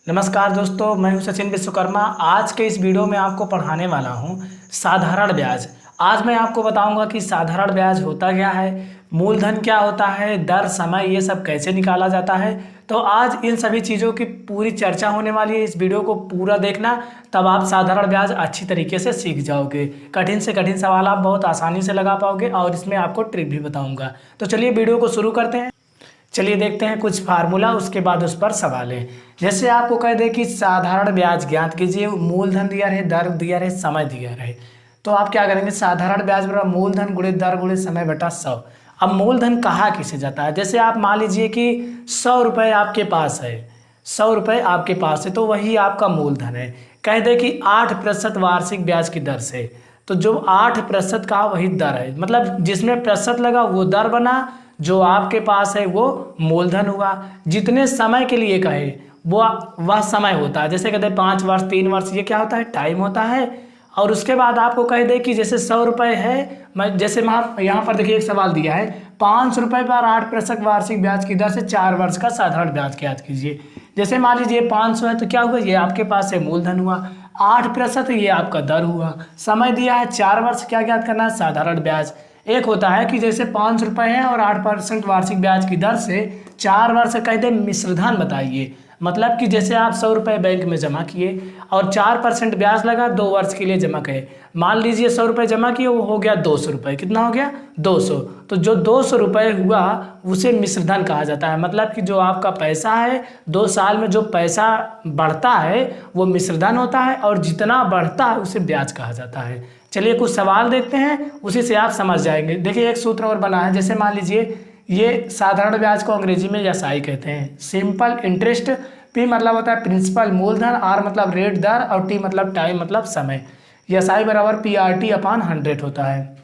नमस्कार दोस्तों, मैं हूं सचिन विश्वकर्मा। आज के इस वीडियो में आपको पढ़ाने वाला हूं साधारण ब्याज। आज मैं आपको बताऊंगा कि साधारण ब्याज होता क्या है, मूलधन क्या होता है, दर, समय, ये सब कैसे निकाला जाता है। तो आज इन सभी चीज़ों की पूरी चर्चा होने वाली है। इस वीडियो को पूरा देखना, तब आप साधारण ब्याज अच्छी तरीके से सीख जाओगे। कठिन से कठिन सवाल आप बहुत आसानी से लगा पाओगे और इसमें आपको ट्रिक भी बताऊँगा। तो चलिए वीडियो को शुरू करते हैं। चलिए देखते हैं कुछ फार्मूला, उसके बाद उस पर सवाल है। जैसे आपको कह दे कि साधारण ब्याज ज्ञात कीजिए, मूलधन दिया रहे, दर दिया रहे, समय दिया रहे, तो आप क्या करेंगे, साधारण ब्याज बराबर मूलधन गुणे दर गुणे समय बटा 100। अब मूलधन कहा किसे जाता है, जैसे आप मान लीजिए कि 100 रुपये आपके पास है, 100 रुपये आपके पास है, तो वही आपका मूलधन है। कह दे कि 8% वार्षिक ब्याज की दर से, तो जो 8% का वही दर है, मतलब जिसमें प्रतिशत लगा वो दर बना, जो आपके पास है वो मूलधन हुआ। जितने समय के लिए कहे वो वह समय होता है, जैसे कहते हैं 5 वर्ष 3 वर्ष, ये क्या होता है, टाइम होता है। और उसके बाद आपको कह दे कि जैसे 100 रुपये है, मैं जैसे यहाँ पर देखिए एक सवाल दिया है, 500 रुपये पर 8% वार्षिक ब्याज की दर से 4 वर्ष का साधारण ब्याज ज्ञात कीजिए। जैसे मान लीजिए 500 है, तो क्या हुआ, ये आपके पास है मूलधन हुआ, 8% ये आपका दर हुआ, समय दिया है 4 वर्ष, क्या ज्ञात करना है, साधारण ब्याज। एक होता है कि जैसे 500 रुपये है और 8% वार्षिक ब्याज की दर से 4 वर्ष कहते हैं मिश्रधन बताइए। मतलब कि जैसे आप 100 रुपये बैंक में जमा किए और 4% ब्याज लगा, 2 वर्ष के लिए जमा किए। मान लीजिए 100 रुपये जमा किए, वो हो गया 200 रुपये। कितना हो गया, 200। तो जो 200 रुपये हुआ उसे मिश्रधन कहा जाता है। मतलब कि जो आपका पैसा है, 2 साल में जो पैसा बढ़ता है वो मिश्रधन होता है, और जितना बढ़ता है उसे ब्याज कहा जाता है। चलिए कुछ सवाल देखते हैं, उसी से आप समझ जाएंगे। देखिए एक सूत्र और बना है, जैसे मान लीजिए ये साधारण ब्याज को अंग्रेजी में एसआई कहते हैं, सिंपल इंटरेस्ट। पी मतलब होता है प्रिंसिपल मूलधन, आर मतलब रेट दर, और टी मतलब टाइम मतलब समय। एसआई बराबर PRT अपॉन 100 होता है।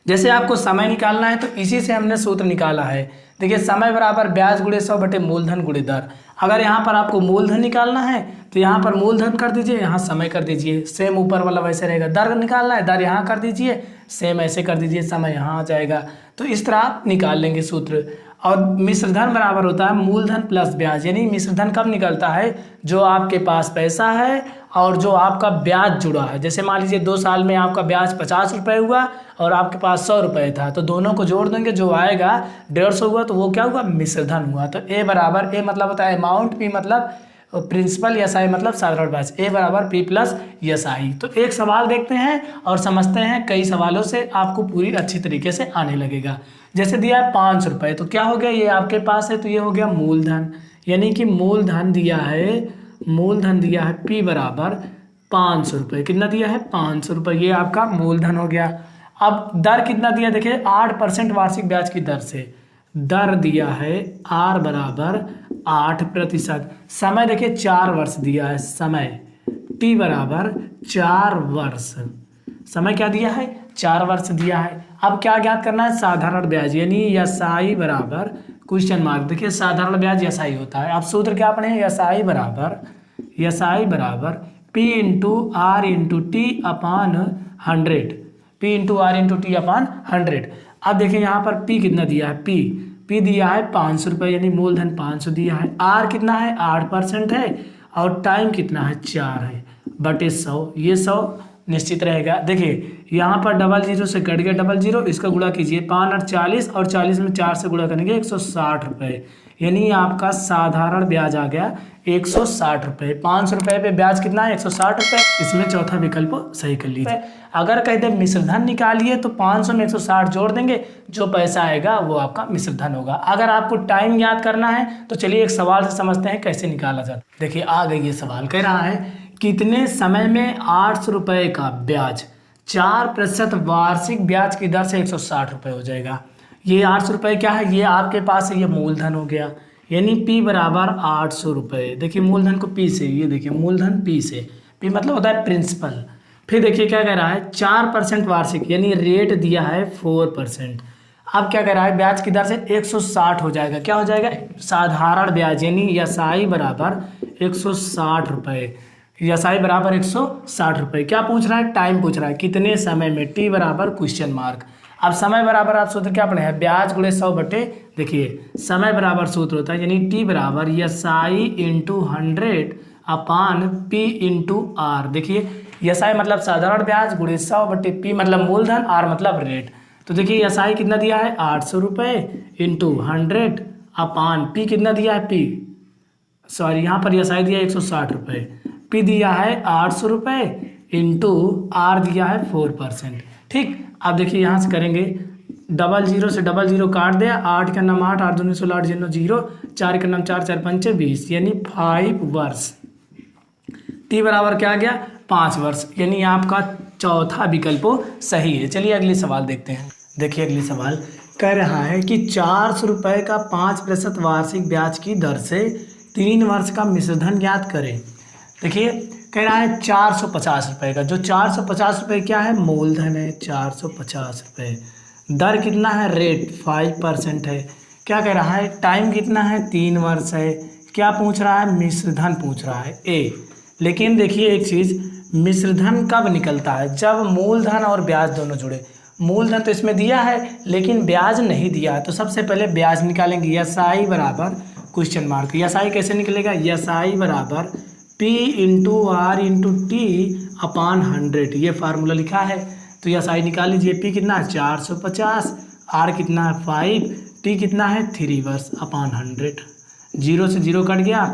जैसे आपको समय निकालना है तो इसी से हमने सूत्र निकाला है। देखिए समय बराबर ब्याज गुणे 100 बटे मूलधन गुणे दर। अगर यहाँ पर आपको मूलधन निकालना है तो यहाँ पर मूलधन कर दीजिए, यहाँ समय कर दीजिए, सेम ऊपर वाला वैसे रहेगा। दर निकालना है, दर यहाँ कर दीजिए, सेम ऐसे कर दीजिए, समय यहाँ आ जाएगा। तो इस तरह आप निकाल लेंगे सूत्र। और मिश्रधन बराबर होता है मूलधन प्लस ब्याज, यानी मिश्रधन कब निकलता है, जो आपके पास पैसा है और जो आपका ब्याज जुड़ा है। जैसे मान लीजिए 2 साल में आपका ब्याज 50 रुपये हुआ और आपके पास 100 रुपये था, तो दोनों को जोड़ देंगे, जो आएगा 150 हुआ, तो वो क्या हुआ, मिश्रधन हुआ। तो ए बराबर, ए मतलब होता है अमाउंट, पी मतलब प्रिंसिपल, एसआई मतलब साधारण ब्याज, ए बराबर पी प्लस एसआई। तो एक सवाल देखते हैं और समझते हैं, कई सवालों से आपको पूरी अच्छी तरीके से आने लगेगा। जैसे दिया है 500 रुपये, तो क्या हो गया, ये आपके पास है तो ये हो गया मूलधन, यानी कि मूलधन दिया है पी बराबर 500 रुपये। कितना दिया है, 500 रुपये, ये आपका मूलधन हो गया। अब दर कितना दिया, देखिए 8% वार्षिक ब्याज की दर से दर दिया है आर बराबर 8%। समय देखिए 4 वर्ष दिया है, समय टी बराबर 4 वर्ष, समय क्या दिया है, 4 वर्ष दिया है। अब क्या ज्ञात करना है, साधारण ब्याज, यानी एसआई बराबर क्वेश्चन मार्क। देखिए साधारण ब्याज एसआई होता है। अब सूत्र क्या पढ़े, एसआई बराबर P into R into T upon 100, P into R into T upon 100। अब देखिए यहाँ पर पी कितना दिया है, पी दिया है 500 रुपये, यानी मूलधन 500 दिया है। आर कितना है, 8% है, और टाइम कितना है, 4 है, बटे 100, ये 100 निश्चित रहेगा। देखिए यहाँ पर 00 से कट गया 00, इसका गुणा कीजिए, 5 और 40, और 40 में 4 से गुणा करेंगे 160 रुपये, यानी आपका साधारण ब्याज आ गया 160 रुपये। 500 रुपये पे ब्याज कितना है, 160 रुपये। इसमें चौथा विकल्प सही कर लीजिए। अगर कहते हैं मिश्रधन निकालिए तो 500 में 160 जोड़ देंगे, जो पैसा आएगा वो आपका मिश्रधन होगा। अगर आपको टाइम याद करना है तो चलिए एक सवाल से समझते हैं कैसे निकाला जाता है। देखिए आ गई ये सवाल, कह रहा है कितने समय में 800 रुपये का ब्याज 4% वार्षिक ब्याज की दर से 160 रुपये हो जाएगा। ये 800 रुपये क्या है, ये आपके पास है, ये मूलधन हो गया, यानी पी बराबर 800 रुपये। देखिए मूलधन को पी से, ये देखिए मूलधन पी से, पी मतलब होता है प्रिंसिपल। फिर देखिए क्या कह रहा है, 4% वार्षिक, यानी रेट दिया है 4%। अब क्या कह रहा है, ब्याज की दर से 160 हो जाएगा, क्या हो जाएगा, साधारण ब्याज, यानी एसआई बराबर 160 रुपये, एसआई बराबर 160 रुपये। क्या पूछ रहा है, टाइम पूछ रहा है, कितने समय में, टी बराबर क्वेश्चन मार्क। अब समय बराबर आप सूत्र क्या पढ़े हैं, ब्याज गुणे 100 बटे, देखिए समय बराबर सूत्र होता है यानी टी बराबर SI into 100 upon P into R. देखिए SI मतलब साधारण ब्याज गुणे 100 बटे पी मतलब मूलधन, आर मतलब रेट। तो देखिए SI कितना दिया है 800 रुपये इंटू 100 अपान पी कितना दिया है, पी सॉरी यहाँ पर SI दिया 160 रुपये, पी दिया है 800 रुपये इंटू आर दिया है 4%। ठीक, अब देखिए यहाँ से करेंगे, डबल जीरो से डबल जीरो काट दिया, 8 का नाम 8, 8 दूनी 16, 8 जीरो 0, 4 का नाम 4, 4 पंचे 20 यानी 5 वर्ष। टी बराबर क्या आ गया 5 वर्ष, यानी आपका चौथा विकल्प सही है। चलिए अगले सवाल देखते हैं। देखिए अगली सवाल कह रहा है कि 400 रुपये का 5% वार्षिक ब्याज की दर से 3 वर्ष का मिश्रधन ज्ञात करें। देखिए कह रहा है 450 रुपये का, जो 450 रुपये क्या है मूलधन है 450 रुपये, दर कितना है रेट 5% है, क्या कह रहा है टाइम कितना है 3 वर्ष है, क्या पूछ रहा है मिश्रधन पूछ रहा है ए। लेकिन देखिए एक चीज़, मिश्रधन कब निकलता है, जब मूलधन और ब्याज दोनों जुड़े। मूलधन तो इसमें दिया है लेकिन ब्याज नहीं दिया है, तो सबसे पहले ब्याज निकालेंगे, SI बराबर क्वेश्चन मार्क। SI कैसे निकलेगा, SI बराबर P into R into T upon 100, ये फार्मूला लिखा है। तो SI निकाल लीजिए, P कितना है 450, R कितना है 5, T कितना है 3 वर्ष अपान 100, 0 से 0 कट गया,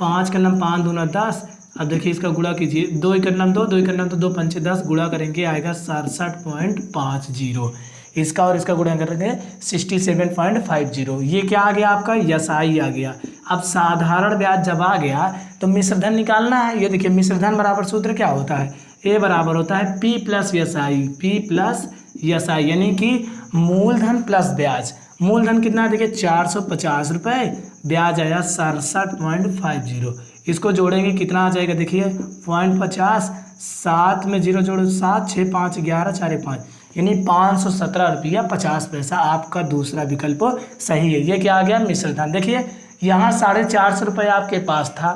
5 का नाम 5 दूना 10। अब देखिए इसका गुणा कीजिए, 2 एक नाम 2, 2 एक नाम तो 2 पंचे 10, गुणा करेंगे आएगा 67.50, इसका और इसका गुणा करेंगे 67.50। ये क्या आ गया आपका SI आ गया। अब साधारण ब्याज जब आ गया तो मिश्रधन निकालना है। ये देखिए मिश्रधन बराबर सूत्र क्या होता है, ए बराबर होता है P plus SI, P plus SI यानी कि मूलधन प्लस ब्याज। मूलधन कितना है देखिए 450 रुपये, ब्याज आया 67.50, इसको जोड़ेंगे कितना आ जाएगा देखिए 0.50, 7 में 0 जोड़ो 7, 6 5 11 4 5 यानी 517 रुपया 50 पैसा आपका दूसरा विकल्प सही है। ये क्या आ गया मिश्रधन। देखिए यहाँ 450 रुपये आपके पास था,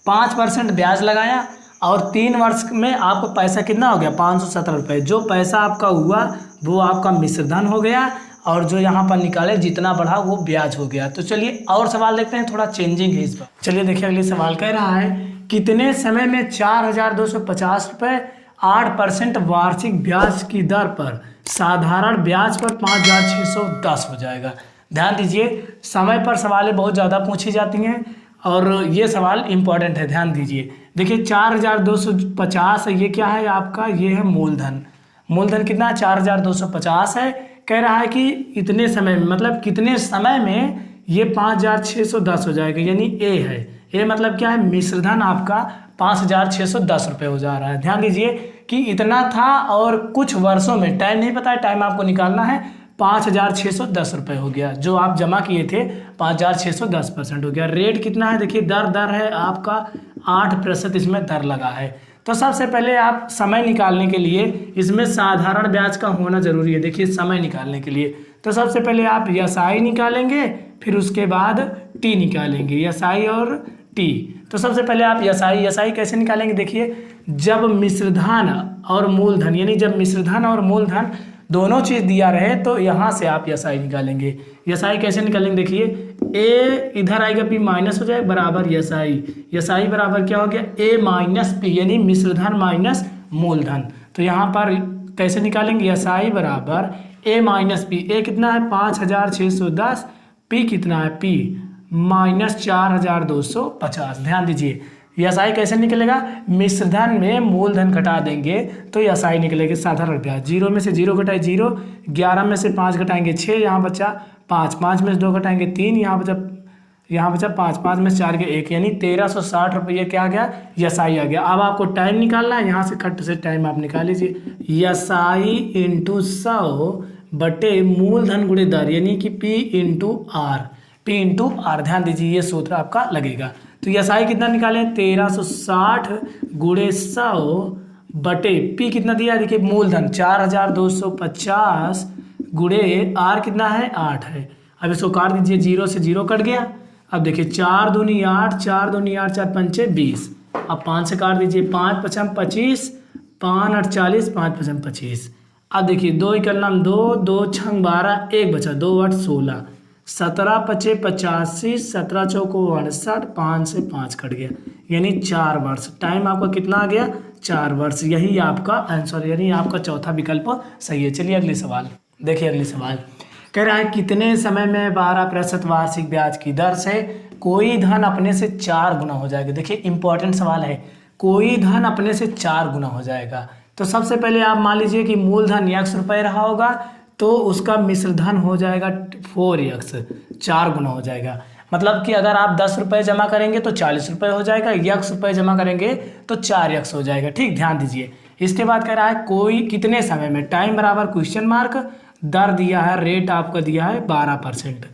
5% ब्याज लगाया और 3 वर्ष में आपको पैसा कितना हो गया 517 रुपये। जो पैसा आपका हुआ वो आपका मिश्रधन हो गया और जो यहाँ पर निकाले जितना बढ़ा वो ब्याज हो गया। तो चलिए और सवाल देखते हैं, थोड़ा चेंजिंग है इस पर। चलिए देखिए अगले सवाल कह रहा है कितने समय में 4250 रुपये 8% वार्षिक ब्याज की दर पर साधारण ब्याज पर 5610 हो जाएगा। ध्यान दीजिए समय पर सवालें बहुत ज़्यादा पूछी जाती हैं और ये सवाल इम्पॉर्टेंट है, ध्यान दीजिए। देखिए 4250 ये क्या है आपका, ये है मूलधन। मूलधन कितना 4250 है। कह रहा है कि इतने समय में मतलब कितने समय में ये 5610 हो जाएगा, यानी ए है। ए मतलब क्या है मिश्रधन आपका 5610 रुपये हो जा रहा है। ध्यान दीजिए कि इतना था और कुछ वर्षों में, टाइम नहीं पता है, टाइम आपको निकालना है, 5610 रुपये हो गया। जो आप जमा किए थे 5610% हो गया। रेट कितना है देखिए, दर है आपका 8% इसमें दर लगा है। तो सबसे पहले आप समय निकालने के लिए इसमें साधारण ब्याज का होना जरूरी है। देखिए समय निकालने के लिए तो सबसे पहले आप SI निकालेंगे, फिर उसके बाद T निकालेंगे, SI और T। तो सबसे पहले आप SI कैसे निकालेंगे, देखिए जब मिश्रधन और मूलधन यानी जब मिश्रधन और मूलधन दोनों चीज़ दिया रहे तो यहाँ से आप SI निकालेंगे। SI कैसे निकालेंगे देखिए, A इधर आएगा P माइनस हो जाएगा बराबर SI बराबर क्या हो गया A माइनस P यानी मिश्रधन माइनस मूलधन। तो यहाँ पर कैसे निकालेंगे, SI बराबर A माइनस P। A कितना है 5610, P कितना है P माइनस 4250। ध्यान दीजिए SI कैसे निकलेगा, मिश्रधन में मूलधन घटा देंगे तो SI निकलेगा साधारण ब्याज। 0 में से 0 घटाए 0, 11 में से 5 घटाएंगे 6, यहाँ बचा 5, 5 में से 2 घटाएंगे 3, यहाँ बचा 5, 5 में से 4 के 1 यानी 1360 रुपये क्या आ गया SI आ गया। अब आपको टाइम निकालना है, यहाँ से खट से टाइम आप निकाल लीजिए। SI इंटू 100 बटे मूलधन गुणे दर यानी कि P इंटू आर। ध्यान दीजिए ये सूत्र आपका लगेगा। तो SI कितना निकालें 1360 गुणे 100 बटे P कितना दिया देखिए मूलधन 4250 गुणे R कितना है 8 है। अब इसको काट दीजिए, 0 से 0 कट गया। अब देखिए 4 दूनी 8, 4 दूनी 8, 4 पंचे 20। अब 5 से काट दीजिए, 5 पचम 25, 5 8 40, 5 पचम 25। अब देखिए 2 इक्कल नाम 2, 2 छंग 12, 1 बचा, 2 8 16, 17 पचे 85, 17 चौको 68, 5 से 5 कट गया, यानी 4 वर्ष। टाइम आपका कितना आ गया? 4 वर्ष। यही आपका आंसर, यानी आपका चौथा विकल्प सही है। चलिए अगली सवाल देखिए। अगली सवाल कह रहा है कितने समय में 12% वार्षिक ब्याज की दर से कोई धन अपने से 4 गुना हो जाएगा। देखिए इंपॉर्टेंट सवाल है, कोई धन अपने से 4 गुना हो जाएगा। तो सबसे पहले आप मान लीजिए कि मूलधन x रुपये रहा होगा, तो उसका मिश्र धन हो जाएगा 4x, 4 गुना हो जाएगा। मतलब कि अगर आप 10 रुपये जमा करेंगे तो 40 रुपये हो जाएगा, x रुपये जमा करेंगे तो 4x हो जाएगा। ठीक, ध्यान दीजिए। इसके बाद कह रहा है कोई कितने समय में, टाइम बराबर क्वेश्चन मार्क, दर दिया है, रेट आपका दिया है 12%।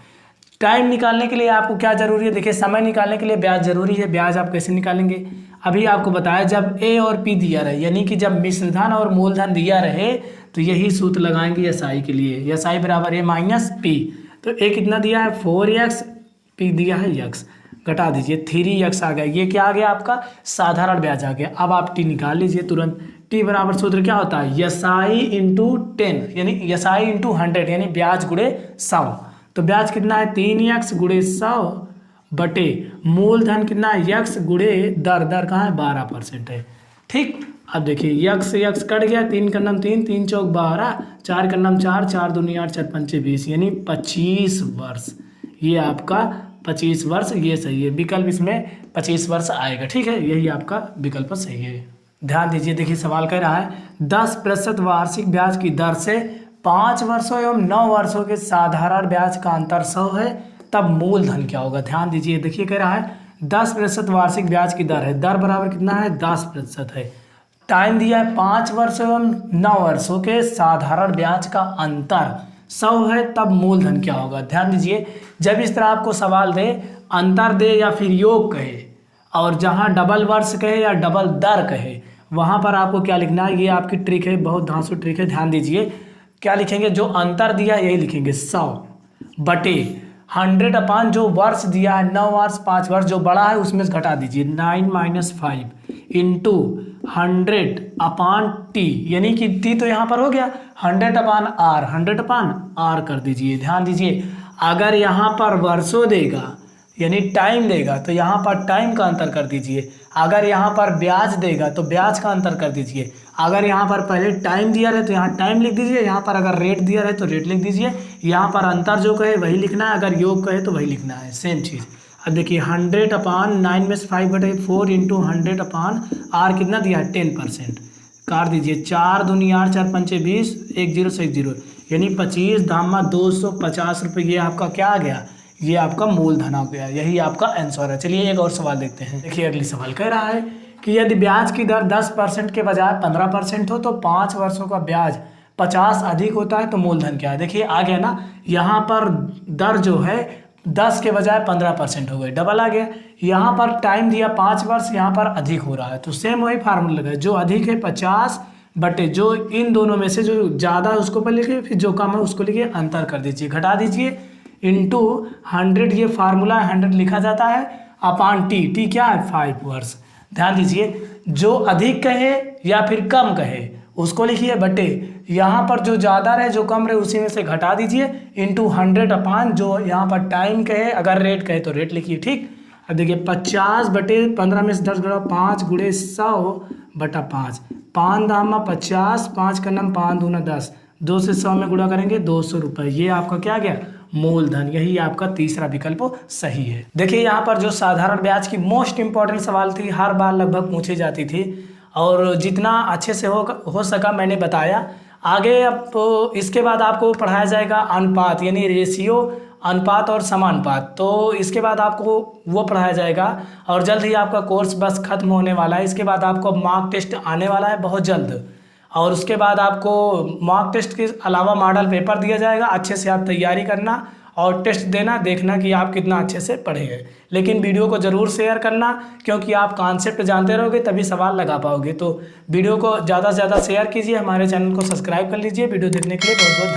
टाइम निकालने के लिए आपको क्या जरूरी है? देखिए समय निकालने के लिए ब्याज जरूरी है। ब्याज आप कैसे निकालेंगे? अभी आपको बताया जब ए और पी दिया रहे, यानी कि जब मिश्रधन और मूलधन दिया रहे तो यही सूत्र लगाएंगे एसआई के लिए। एसआई बराबर ए माइनस पी। तो ए कितना दिया है? 4x, पी दिया है x, घटा दीजिए 3x आ गया। ये क्या आ गया? आपका साधारण ब्याज आ गया। अब आप टी निकाल लीजिए तुरंत। टी बराबर सूत्र क्या होता है? एसआई इंटू 10, यानी एसआई इंटू 100, यानी ब्याज गुणे 100। तो ब्याज कितना है? 3x गुणे 100 बटे मूलधन कितना है? x गुणे दर, दर कहाँ है? 12% है। ठीक, अब देखिए x से x कट गया, 3 का नाम 3, 3 चौक 12, 4 का नाम 4, 4 दूनी 8, 4 पंचे 20, यानी 25 वर्ष। ये आपका 25 वर्ष, ये सही है विकल्प, इसमें 25 वर्ष आएगा। ठीक है, यही आपका विकल्प सही है। ध्यान दीजिए। देखिए सवाल कह रहा है 10% वार्षिक ब्याज की दर से 5 वर्षों एवं 9 वर्षों के साधारण ब्याज का अंतर 100 है, तब मूलधन क्या होगा? ध्यान दीजिए। देखिए कह रहा है 10% वार्षिक ब्याज की दर है, दर बराबर कितना है? 10% है। टाइम दिया है 5 वर्ष एवं 9 वर्षों के साधारण ब्याज का अंतर 100 है, तब मूलधन क्या होगा? ध्यान दीजिए। जब इस तरह आपको सवाल दे, अंतर दे या फिर योग कहे, और जहां डबल वर्ष कहे या डबल दर कहे, वहां पर आपको क्या लिखना है? ये आपकी ट्रिक है, बहुत धांसू ट्रिक है, ध्यान दीजिए। क्या लिखेंगे? जो अंतर दिया यही लिखेंगे 100 बटे 100 अपान जो वर्ष दिया है 9 वर्ष 5 वर्ष, जो बड़ा है उसमें से घटा दीजिए 9 माइनस 5 इंटू 100 अपान टी, यानी कि टी तो यहाँ पर हो गया 100 अपान आर, 100 अपान आर कर दीजिए। ध्यान दीजिए, अगर यहाँ पर वर्षों देगा यानी टाइम देगा तो यहाँ पर टाइम का अंतर कर दीजिए, अगर यहाँ पर ब्याज देगा तो ब्याज का अंतर कर दीजिए। अगर यहाँ पर पहले टाइम दिया रहे तो यहाँ टाइम लिख दीजिए, यहाँ पर अगर रेट दिया रहे तो रेट लिख दीजिए। यहाँ पर अंतर जो कहे वही लिखना है, अगर योग कहे तो वही लिखना है, सेम चीज़। अब देखिए 100 अपान 9 में से 5 घटे 4 इंटू 100 अपान आर कितना दिया है? 10%। काट दीजिए 4 दूनी 8, 4 पंचे 20, 1 0 से 1 0, यानी 25 धामा 250 रुपये। ये आपका क्या आ गया? ये आपका मूलधन आ गया। यही आपका आंसर है। चलिए एक और सवाल देखते हैं। देखिए अगली सवाल कह रहा है कि यदि ब्याज की दर 10% के बजाय 15% हो तो 5 वर्षों का ब्याज 50 अधिक होता है, तो मूलधन क्या है? देखिए आ गया ना, यहाँ पर दर जो है 10 के बजाय 15% हो गई, डबल आ गया। यहाँ पर टाइम दिया 5 वर्ष, यहाँ पर अधिक हो रहा है, तो सेम वही फार्मूला लगा, जो अधिक है 50 बटे जो इन दोनों में से जो ज़्यादा है उसको पर लिखिए, फिर जो कम है उसको लिखिए, अंतर कर दीजिए, घटा दीजिए इंटू 100, ये फार्मूला 100 लिखा जाता है, अपान टी, टी क्या है? 5 वर्ष। ध्यान दीजिए, जो अधिक कहे या फिर कम कहे उसको लिखिए, बटे यहाँ पर जो ज़्यादा रहे जो कम रहे उसी में से घटा दीजिए, इंटू 100 अपान जो यहाँ पर टाइम कहे, अगर रेट कहे तो रेट लिखिए। ठीक, अब देखिए 50 बटे 15 में से 10 घटा 5 गुणे 100 बटा 5, 5 दामा 50, 5 का नाम 5 दूना 10, 2 से 100 में गुणा करेंगे 200 रुपये। ये आपका क्या गया? मूलधन। यही आपका तीसरा विकल्प सही है। देखिए यहाँ पर जो साधारण ब्याज की मोस्ट इंपॉर्टेंट सवाल थी, हर बार लगभग पूछी जाती थी, और जितना अच्छे से हो सका मैंने बताया। आगे अब तो इसके बाद आपको पढ़ाया जाएगा अनुपात, यानी रेशियो, अनुपात और समानुपात। तो इसके बाद आपको वो पढ़ाया जाएगा, और जल्द ही आपका कोर्स बस खत्म होने वाला है। इसके बाद आपको मॉक टेस्ट आने वाला है बहुत जल्द, और उसके बाद आपको मॉक टेस्ट के अलावा मॉडल पेपर दिया जाएगा। अच्छे से आप तैयारी करना और टेस्ट देना, देखना कि आप कितना अच्छे से पढ़े हैं। लेकिन वीडियो को ज़रूर शेयर करना, क्योंकि आप कॉन्सेप्ट जानते रहोगे तभी सवाल लगा पाओगे। तो वीडियो को ज़्यादा से ज़्यादा शेयर कीजिए, हमारे चैनल को सब्सक्राइब कर लीजिए। वीडियो देखने के लिए बहुत बहुत धन्यवाद।